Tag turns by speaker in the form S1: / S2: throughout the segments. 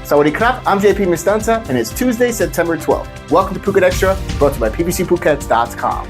S1: Sawadee krap, I'm JP Mestanza, and it's Tuesday, September 12th. Welcome to Phuket Extra, brought to you by PBCPhuket.com.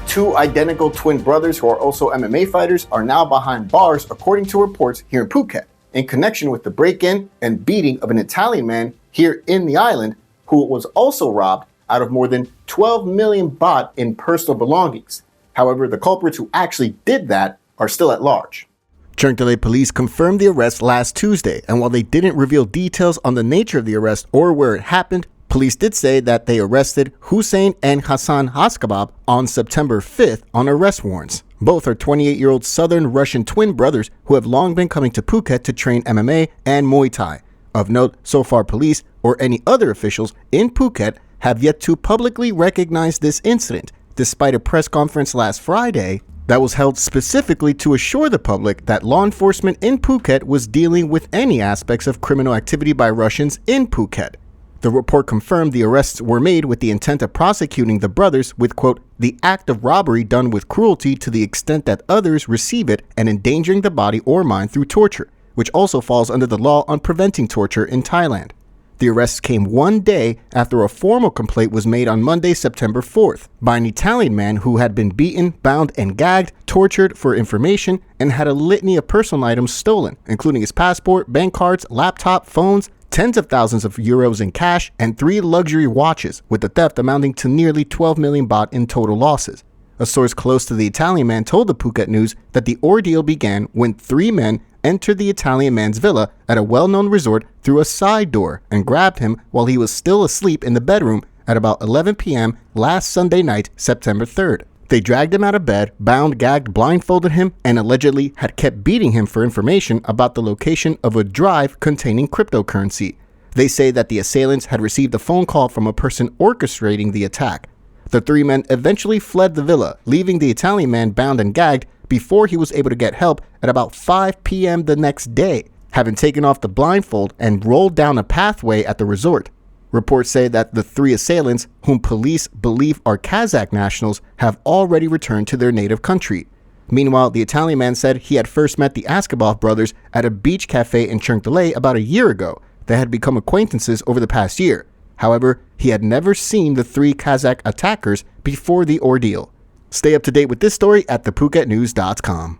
S1: Two identical twin brothers who are also MMA fighters are now behind bars, according to reports here in Phuket, in connection with the break-in and beating of an Italian man here in the island who was also robbed out of more than 12 million baht in personal belongings. However, the culprits who actually did that are still at large. Chungthale police confirmed the arrest last Tuesday, and while they didn't reveal details on the nature of the arrest or where it happened, police did say that they arrested Khusein and Hassan Haskabab on September 5th on arrest warrants. Both are 28-year-old Southern Russian twin brothers who have long been coming to Phuket to train MMA and Muay Thai. Of note, so far police or any other officials in Phuket have yet to publicly recognize this incident, despite a press conference last Friday that was held specifically to assure the public that law enforcement in Phuket was dealing with any aspects of criminal activity by Russians in Phuket. The report confirmed the arrests were made with the intent of prosecuting the brothers with, quote, the act of robbery done with cruelty to the extent that others receive it and endangering the body or mind through torture, which also falls under the law on preventing torture in Thailand. The arrests came one day after a formal complaint was made on Monday, September 4th, by an Italian man who had been beaten, bound, and gagged, tortured for information, and had a litany of personal items stolen, including his passport, bank cards, laptop, phones, tens of thousands of euros in cash, and 3 luxury watches, with the theft amounting to nearly 12 million baht in total losses. A source close to the Italian man told the Phuket News that the ordeal began when 3 men entered the Italian man's villa at a well-known resort through a side door and grabbed him while he was still asleep in the bedroom at about 11 p.m. last Sunday night, September 3rd. They dragged him out of bed, bound, gagged, blindfolded him, and allegedly had kept beating him for information about the location of a drive containing cryptocurrency. They say that the assailants had received a phone call from a person orchestrating the attack. The 3 men eventually fled the villa, leaving the Italian man bound and gagged before he was able to get help at about 5 p.m. the next day, having taken off the blindfold and rolled down a pathway at the resort. Reports say that the 3 assailants, whom police believe are Kazakh nationals, have already returned to their native country. Meanwhile, the Italian man said he had first met the Askabov brothers at a beach cafe in Chungthale about a year ago. They had become acquaintances over the past year. However, he had never seen the 3 Kazakh attackers before the ordeal. Stay up to date with this story at thephuket.news.com.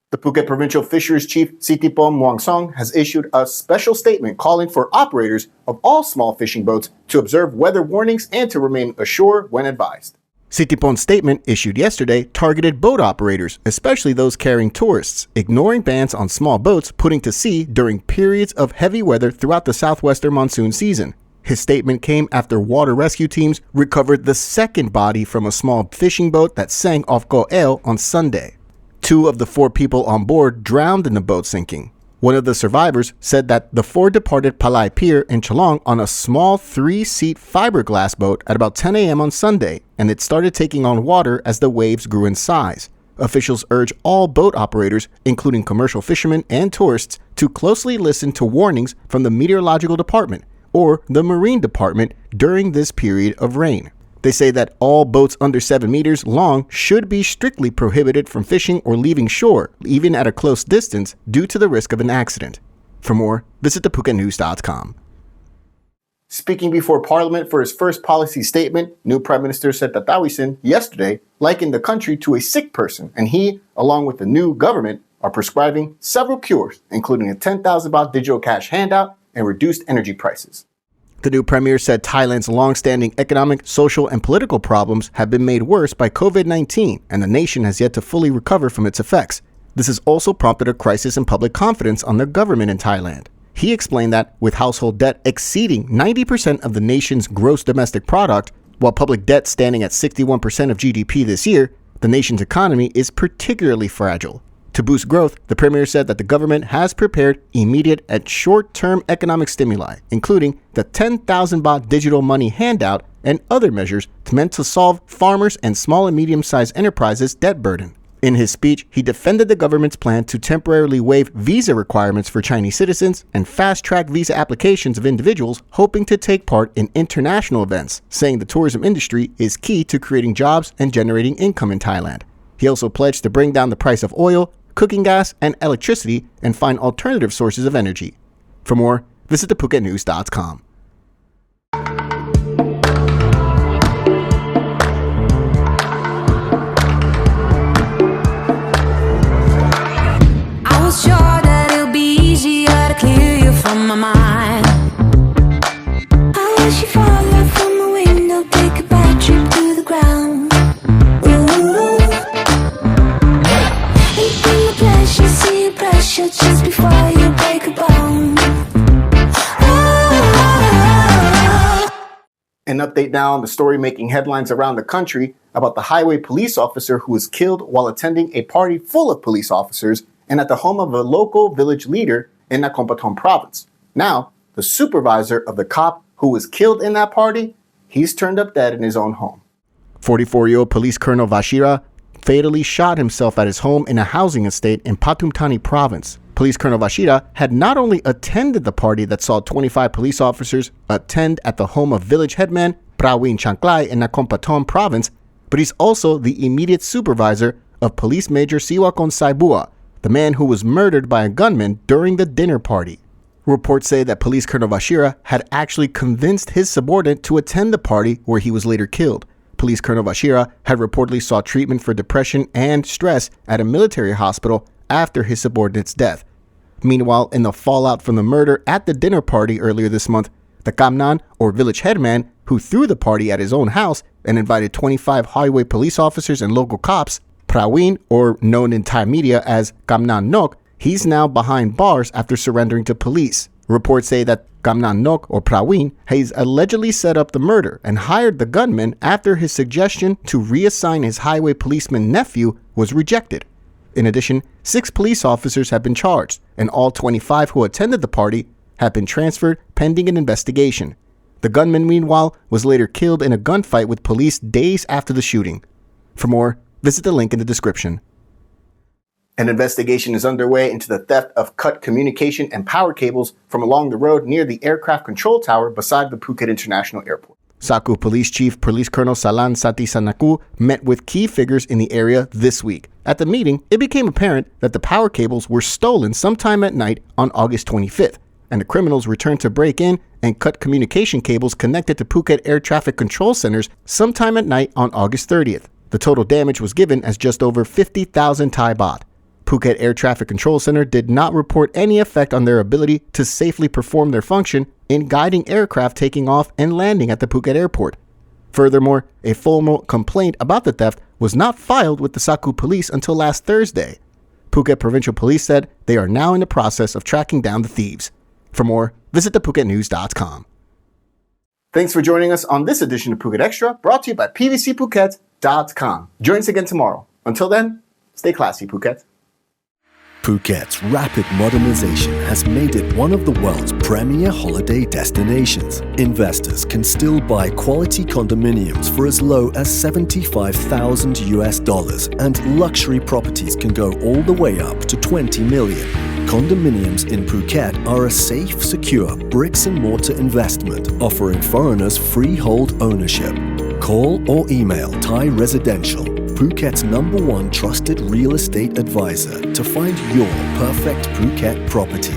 S1: The Phuket Provincial Fisheries Chief Sitipom Muangsong has issued a special statement calling for operators of all small fishing boats to observe weather warnings and to remain ashore when advised. Sitipom's statement, issued yesterday, targeted boat operators, especially those carrying tourists, ignoring bans on small boats putting to sea during periods of heavy weather throughout the southwestern monsoon season. His statement came after water rescue teams recovered the second body from a small fishing boat that sank off Koh El on Sunday. 2 of the 4 people on board drowned in the boat sinking. One of the survivors said that the 4 departed Palai Pier in Chalong on a small 3-seat fiberglass boat at about 10 a.m. on Sunday, and it started taking on water as the waves grew in size. Officials urge all boat operators, including commercial fishermen and tourists, to closely listen to warnings from the meteorological department or the marine department during this period of rain. They say that all boats under 7 meters long should be strictly prohibited from fishing or leaving shore, even at a close distance, due to the risk of an accident. For more, visit thephuket.news.com. Speaking before Parliament for his first policy statement, new Prime Minister Srettha Thavisin yesterday likened the country to a sick person, and he, along with the new government, are prescribing several cures, including a 10,000 baht digital cash handout and reduced energy prices. The new premier said Thailand's long-standing economic, social, and political problems have been made worse by COVID-19, and the nation has yet to fully recover from its effects. This has also prompted a crisis in public confidence on the government in Thailand. He explained that with household debt exceeding 90% of the nation's gross domestic product, while public debt standing at 61% of GDP this year, the nation's economy is particularly fragile. To boost growth, the premier said that the government has prepared immediate and short-term economic stimuli, including the 10,000 baht digital money handout and other measures meant to solve farmers and small and medium-sized enterprises' debt burden. In his speech, he defended the government's plan to temporarily waive visa requirements for Chinese citizens and fast-track visa applications of individuals hoping to take part in international events, saying the tourism industry is key to creating jobs and generating income in Thailand. He also pledged to bring down the price of oil, cooking gas, and electricity and find alternative sources of energy. For more, visit thephuket.com.
S2: I was sure that it'll be easier to clear you from my mind. I wish you fall out from the window, take a bad trip to the ground. Ooh. And bring the pleasure, see your pressure just before you break a bone.
S1: An update now on the story making headlines around the country about the highway police officer who was killed while attending a party full of police officers and at the home of a local village leader in Nakhon Pathom province. Now, the supervisor of the cop who was killed in that party, he's turned up dead in his own home. 44-year-old Police Colonel Vashira fatally shot himself at his home in a housing estate in Pathum Thani province. Police Colonel Vashira had not only attended the party that saw 25 police officers attend at the home of village headman Praween Chanklai in Nakhon Pathom province, but he's also the immediate supervisor of Police Major Siwakon Saibua, the man who was murdered by a gunman during the dinner party. Reports say that Police Colonel Vashira had actually convinced his subordinate to attend the party where he was later killed. Police Colonel Vashira had reportedly sought treatment for depression and stress at a military hospital after his subordinate's death. Meanwhile, in the fallout from the murder at the dinner party earlier this month, the kamnan, or village headman, who threw the party at his own house and invited 25 highway police officers and local cops, Praween, or known in Thai media as Kamnan Nok, he's now behind bars after surrendering to police. Reports say that Kamnan Nok, or Praween, has allegedly set up the murder and hired the gunman after his suggestion to reassign his highway policeman nephew was rejected. In addition, 6 police officers have been charged, and all 25 who attended the party have been transferred pending an investigation. The gunman, meanwhile, was later killed in a gunfight with police days after the shooting. For more, visit the link in the description. An investigation is underway into the theft of cut communication and power cables from along the road near the aircraft control tower beside the Phuket International Airport. Saku Police Chief Police Colonel Salan Satisanaku met with key figures in the area this week. At the meeting, it became apparent that the power cables were stolen sometime at night on August 25th, and the criminals returned to break in and cut communication cables connected to Phuket Air Traffic Control Centers sometime at night on August 30th. The total damage was given as just over 50,000 Thai baht. Phuket Air Traffic Control Center did not report any effect on their ability to safely perform their function in guiding aircraft taking off and landing at the Phuket airport. Furthermore, a formal complaint about the theft was not filed with the Saku police until last Thursday. Phuket Provincial Police said they are now in the process of tracking down the thieves. For more, visit thephuket.com. Thanks for joining us on this edition of Phuket Extra, brought to you by pvcphuket.com. Join us again tomorrow. Until then, stay classy, Phuket.
S3: Phuket's rapid modernization has made it one of the world's premier holiday destinations. Investors can still buy quality condominiums for as low as $75,000 and luxury properties can go all the way up to 20 million. Condominiums in Phuket are a safe, secure bricks and mortar investment offering foreigners freehold ownership. Call or email Thai Residential, Phuket's #1 trusted real estate advisor, to find your perfect Phuket property.